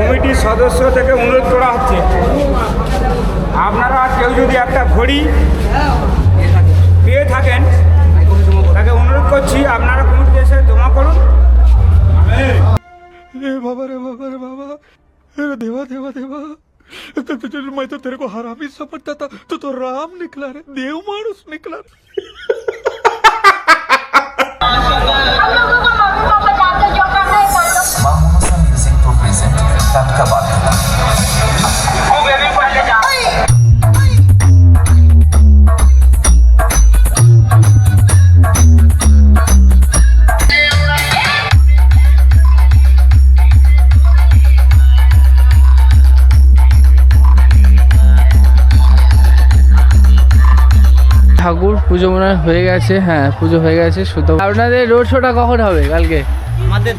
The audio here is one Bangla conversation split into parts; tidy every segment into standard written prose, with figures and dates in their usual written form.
কমিটির সদস্য থেকে অনুরোধ করা হচ্ছে, আপনারা কেউ যদি একটা ঘড়ি পেয়ে থাকেন তাকে অনুরোধ করছি আপনারা কমিটিতে এসে জমা করুন। रे बाबा अरे देवा देवा देवा मैं तो तेरे को हरामी समझता था, तो राम निकला रे, देव मानुस निकला रे। Mamosa Music to present Tatka Batla. ঠাকুর পুজো মনে হয়ে গেছে, হ্যাঁ পুজো হয়ে গেছে। শুধু আপনাদের রোড শোটা কখন হবে? কালকে আমাদের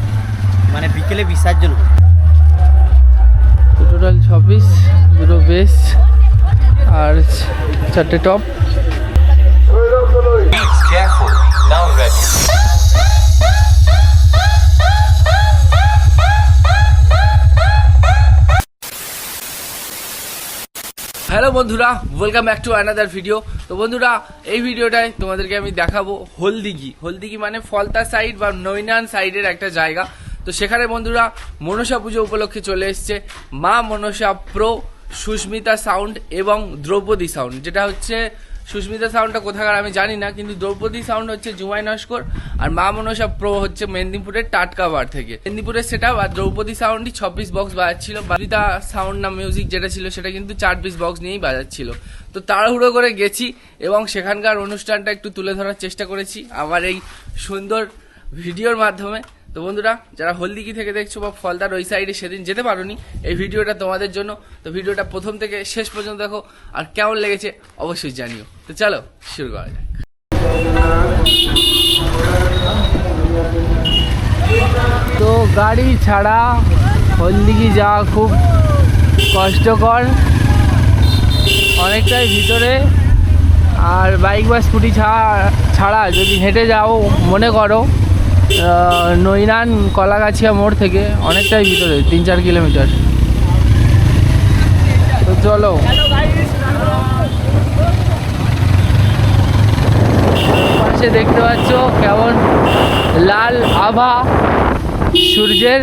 মানে বিকেলে বিসর্জন। টোটাল 26, দুটো বেস আর 4টে top. Be careful, now ready. Hello বন্ধুরা, welcome back to another video. তো বন্ধুরা, এই ভিডিওটায় তোমাদেরকে আমি দেখাবো হলদিঘি মানে ফলতা সাইড বা নৈনান সাইডের একটা জায়গা। তো সেখানে বন্ধুরা মনসা পুজো উপলক্ষে চলে এসছে মা মনসা প্রো, সুস্মিতা সাউন্ড এবং দ্রৌপদী সাউন্ড। যেটা হচ্ছে সুস্মিতা সাউন্ডটা কোথাকার আমি জানি না, কিন্তু দ্রৌপদী সাউন্ড হচ্ছে জুমাই নস্কর, আর মা মনসা প্রো হচ্ছে মেদিনীপুরের টাটকা বার থেকে। মেদিনীপুরের সেটা আর দ্রৌপদী সাউন্ডই 26 বক্স বাজাচ্ছিল। সুস্মিতা সাউন্ড না মিউজিক যেটা ছিল সেটা কিন্তু 4 পিস বক্স নিয়েই বাজাচ্ছিল। তো তাড়াহুড়ো করে গেছি এবং সেখানকার অনুষ্ঠানটা একটু তুলে ধরার চেষ্টা করেছি আমার এই সুন্দর ভিডিওর মাধ্যমে। তো বন্ধুরা, যারা হলদিঘি থেকে দেখছো বা ফলতার ওই সাইডে সেদিন যেতে পারোনি, এই ভিডিওটা তোমাদের জন্য। তো ভিডিওটা প্রথম থেকে শেষ পর্যন্ত দেখো, আর কেমন লেগেছে অবশ্যই জানিও। তো চলো শুরু করা যাক। তো গাড়ি ছাড়া হলদিঘি যাওয়া খুব কষ্টকর, অনেকটাই ভিতরে। আর বাইক বা স্কুটি ছাড়া যদি হেঁটে যাও মনে করো নৈনান কলাগাছিয়া মোড় থেকে, অনেকটাই ভিতরে, 3-4 কিলোমিটার। তো চলো, পাশে দেখতে পাচ্ছ কেমন লাল আভা সূর্যের।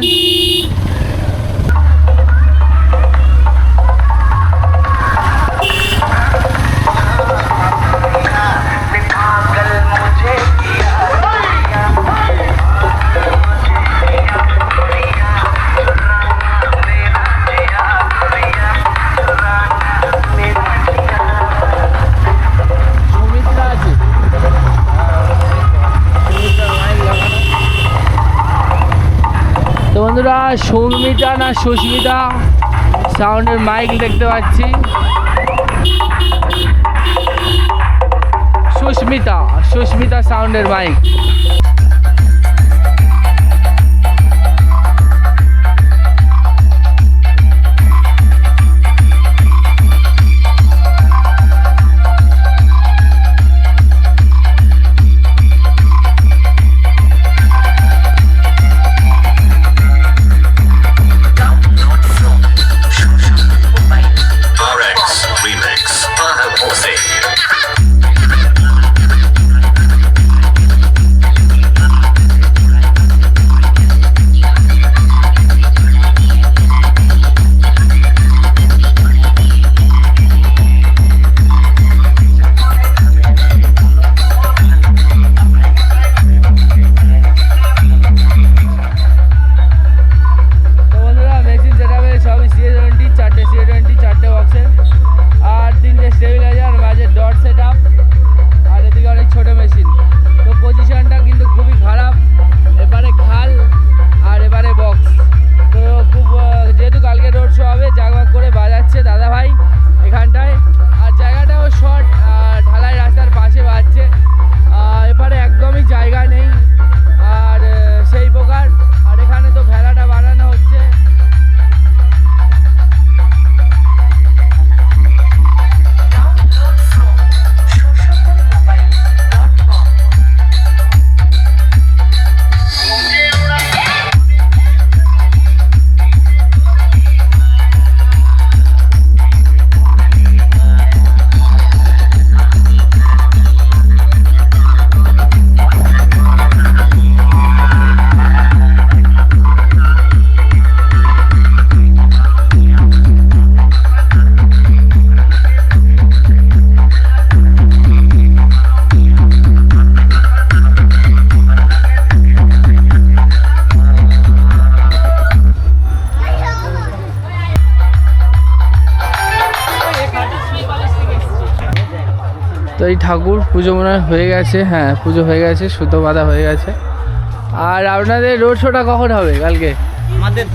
তো বন্ধুরা, সৌমিতা না সুস্মিতা সাউন্ডের মাইক দেখতে পাচ্ছি। সুস্মিতা সাউন্ডের মাইক। তো এই ঠাকুর পুজো মনে হয় হয়ে গেছে, হ্যাঁ পুজো হয়ে গেছে, সুতো বাঁধা হয়ে গেছে। আর আপনাদের রোড শোটা কখন হবে? কালকে আমাদের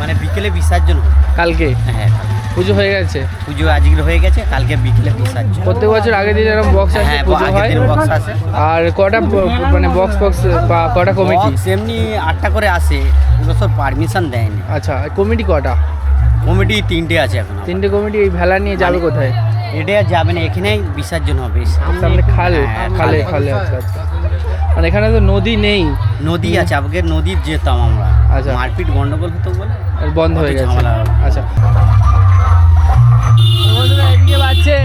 মানে বিকেলে বিসর্জন হবে। কালকে হ্যাঁ, পুজো হয়ে গেছে, পুজো আজকে হয়ে গেছে, কালকে বিকেলে বিসর্জন। প্রত্যেক বছর আগের দিন এরকম বক্স আসে, হ্যাঁ, পুজো আগের হয়। দিন বক্স আসে। আর কটা মানে বক্স বা কটা কমিটি? বক্স এমনি 8টা করে আসে, এবছর পারমিশন দেয়নি। আচ্ছা, কমিটি কটা? কমিটি 3টে আছে এখন। 3টে কমিটি। এই ভেলা নিয়ে যাবে কোথায়? এটা আর যাবে না, এখানেই বিসর্জন হবে। সামনে খাল, হ্যাঁ, খালে খালে। আচ্ছা আচ্ছা, মানে এখানে তো নদী নেই। নদী আছে, আগে নদীর যেতাম আমরা। আচ্ছা। মারপিট গন্ডগোল হতো বলে আর বন্ধ হয়ে অত গেছে। ঝামেলা। আচ্ছা, বন্ধুরা এদিকে বাজছে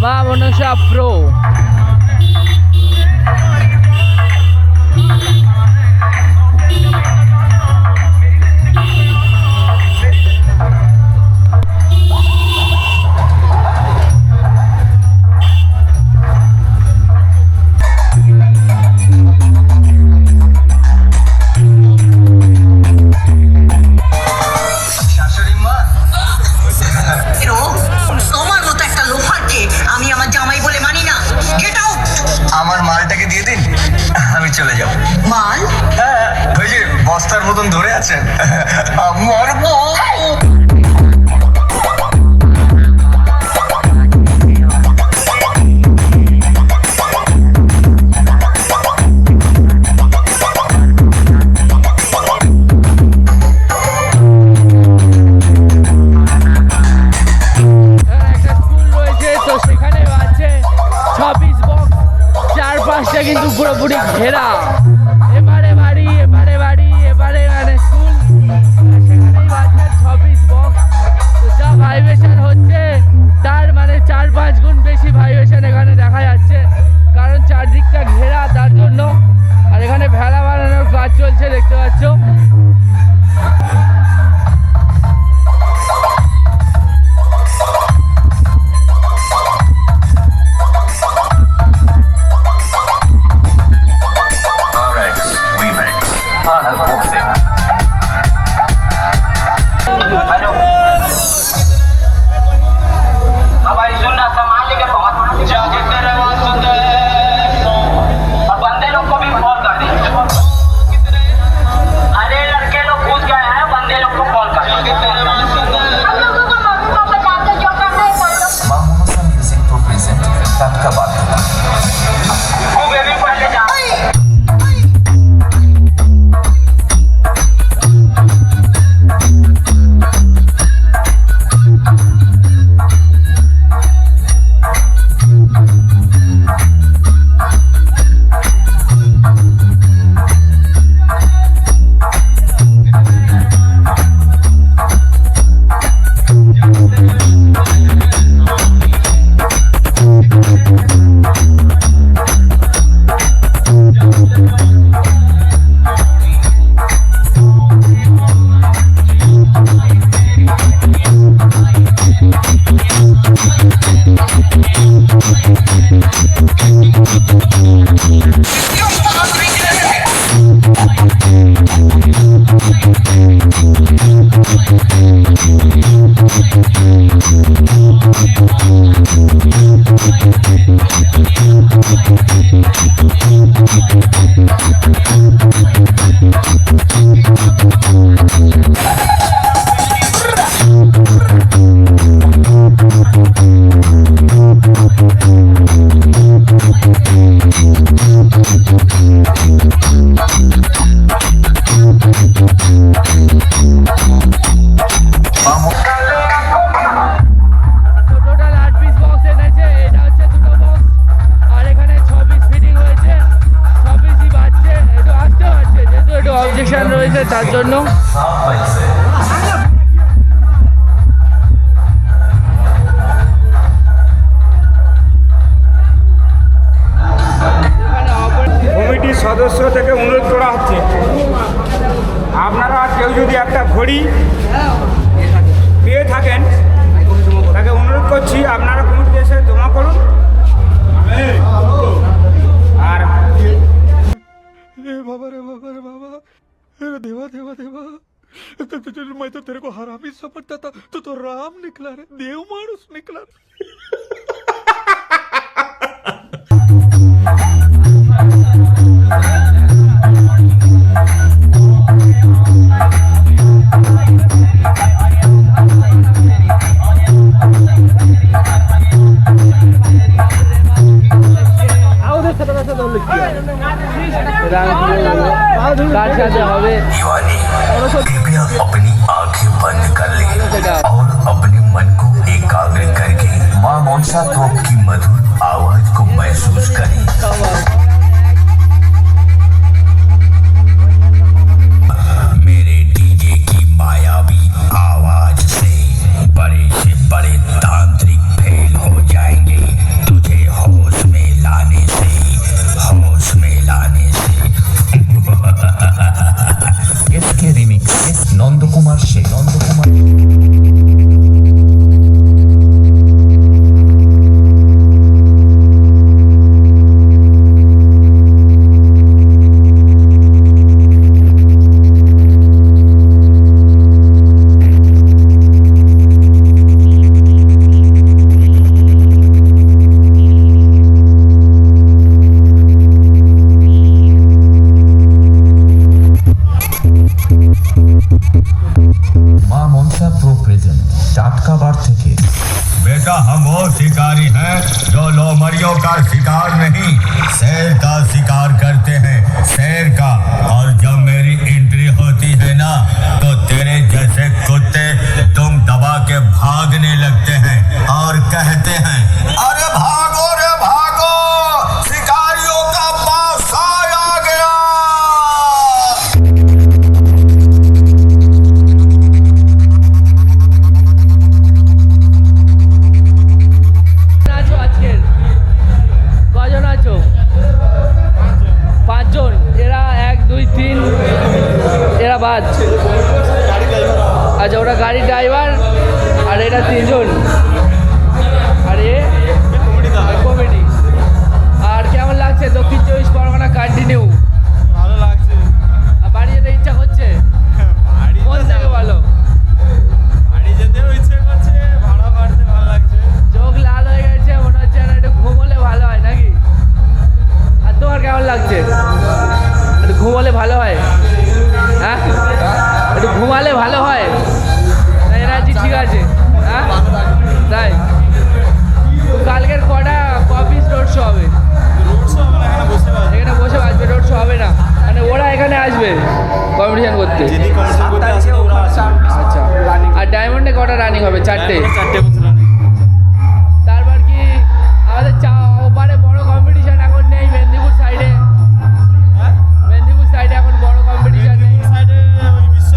মা মনসা প্রো। তোমার মতো একটা লোফারকে আমি আমার জামাই বলে মানি না। Get out. আমার মালটাকে দিয়ে দিন, আমি চলে যাব। মাল? হ্যাঁ, ওই যে বস্তার মতন ধরে আছেন, মরবো। একটা স্কুল রয়েছে, তো সেখানে আছে 26 বক্স, চারপাশটা কিন্তু পুরোপুরি ঘেরা। এবারে বাড়ি, এবারে বাড়ি, এবারে মানে স্কুল, সেখানেই বাজছে 26 বক্স। তো যা ভাইব্রেশন হচ্ছে তার মানে 4-5 গুণ বেশি ভাইব্রেশন এখানে দেখা যাচ্ছে, কারণ চারদিকটা ঘেরা তার জন্য। আর এখানে ভেলা বানানোর কাজ চলছে, দেখতে পাচ্ছ। Alright, remix. हमारी सुनना संभाल के बहुत जाके तेरे बात सुनते हैं और बंदे लोग को भी कॉल कर दे। अरे लड़के लोग कूद गए हैं, बंदे लोग को कॉल कर दे। हम लोगों को मम्मी पापा जानकर जो करना है कर लो। Mamosa Music to present Tatka Badla. तू बेबी पहले जा। টোটাল 8 পিস বক্স এনেছে, এটা হচ্ছে দুটো বক্স। আর এখানে 26 ফিটিং হয়েছে, 26ই বাজছে, একটু আসতে পারছে যেহেতু একটু অবজেকশন রয়েছে তার জন্য। কমিটির সদস্য থেকে অনুরোধ করা হচ্ছে, আপনারা কেউ যদি একটা ঘড়ি পেয়ে থাকেন তাকে অনুরোধ করছি আপনারা কমিটিতে এসে জমা করুন। আর रे बाबा रे बाबा रे बाबा, अरे देवा देवा देवा, मैं तो तेरे को हरामी समझता था, तो राम निकला रे, देव मानुस निकला रे। কার সাথে হবে दीवाने कृपया अपनी आंखें बंद कर ले और अपने मन को एकाग्र करके माँ मनसा तोप की मधुर आवाज को महसूस करें। मेरे डीजे की मायावी आवाज से बड़े तांत्रिक फेल हो जाएंगे। तुझे होश में लाने से इसके रिमिक्स नंदकुमार से बेटा हम वो शिकारी हैं जो लोमड़ियों का शिकार नहीं शेर का शिकार करते हैं, शेर का। और जब मेरी एंट्री होती है ना तो तेरे जैसे कुत्ते तुम दबा के भागने लगते हैं और कहते हैं अरे भागो रे भागो, शिकारियों का पासा आ गया। কজন আছো? 5 জন। এরা 1 2 3 এরা বাদ। আচ্ছা ওরা গাড়ি ড্রাইভার আর এরা 3 জন আর এ কমেডি। আর কেমন লাগছে দক্ষিণ 24 পরগনা কন্টিনিউ? ভালো লাগছে। আর বাড়ি যেতে ইচ্ছা করছে? কোন থেকে ভালো? বাড়ি যেতেও ইচ্ছে করছে, ভাড়া বাড়তে ভালো লাগছে। চোখ লাল হয়ে গেছে, মনে হচ্ছে না একটু ঘুমোলে ভালো হয় নাকি? আর তোমার কেমন লাগছে? একটু ঘুমোলে ভালো হয়? হ্যাঁ একটু ঘুমালে ভালো হয় না? এনার্জি ঠিক আছে? হ্যাঁ তাই কালকের কপিস রোড শো হবে? এখানে বসে বাজবে, রোড শো হবে না মানে ওরা এখানে আসবে কম্পিটিশন করতে। আচ্ছা আর ডায়মন্ডে কটা রানিং হবে? 4টে। তারপর কি আমাদের ওপারে বড় কম্পিটিশন এখন নেই? মেদিনীপুর সাইডে এখন বড় কম্পিটিশন নেই।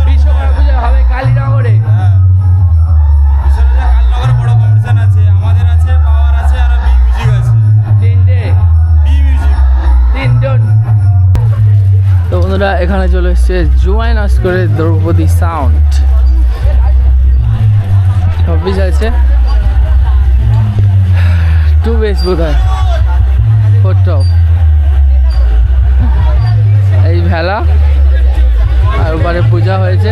বিশ্বকর্মা পুজো হবে কালীনগরে। তো বন্ধুরা এখানে চলে এসছে জুয়াইন আস করে দ্রৌপদী সাউন্ড 26 আছে 2 বেস বোধ হয় 4 টপ। এই ভেলা আর ওপারে পূজা হয়েছে,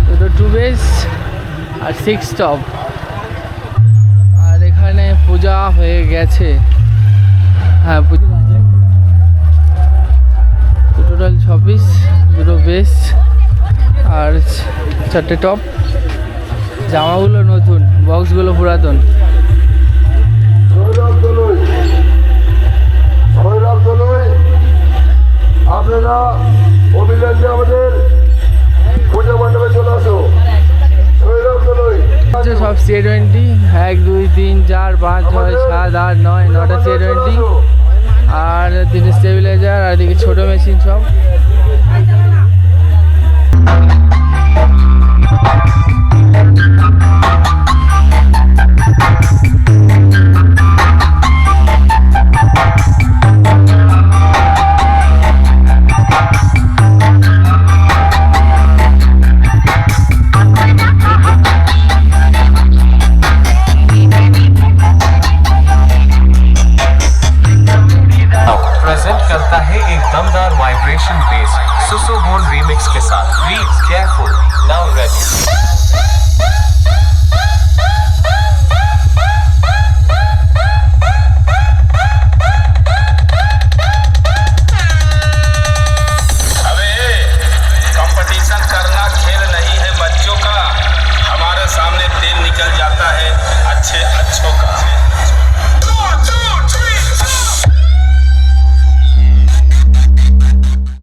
দুটো 2 বেস আর 6 টপ। আর এখানে পূজা হয়ে গেছে। হ্যাঁ পুজো টোটাল 26, দুটো বেস আর 4টে টপ। জামাগুলো নতুন, বক্সগুলো পুরাতন। আপনারা অবিলম্বে আমাদের পূজা মণ্ডপে চলে আসো। সব C20 1 2 3 4 5 6 7 8 9 9টা C20 আর 3 স্টেবিলাইজার আর এদিকে ছোট মেশিন সব। प्रेजेंट करता है एक दमदार वाइब्रेशन बेस सुसोहोन रीमिक्स के साथ बी केयरफुल नाउ रेडी।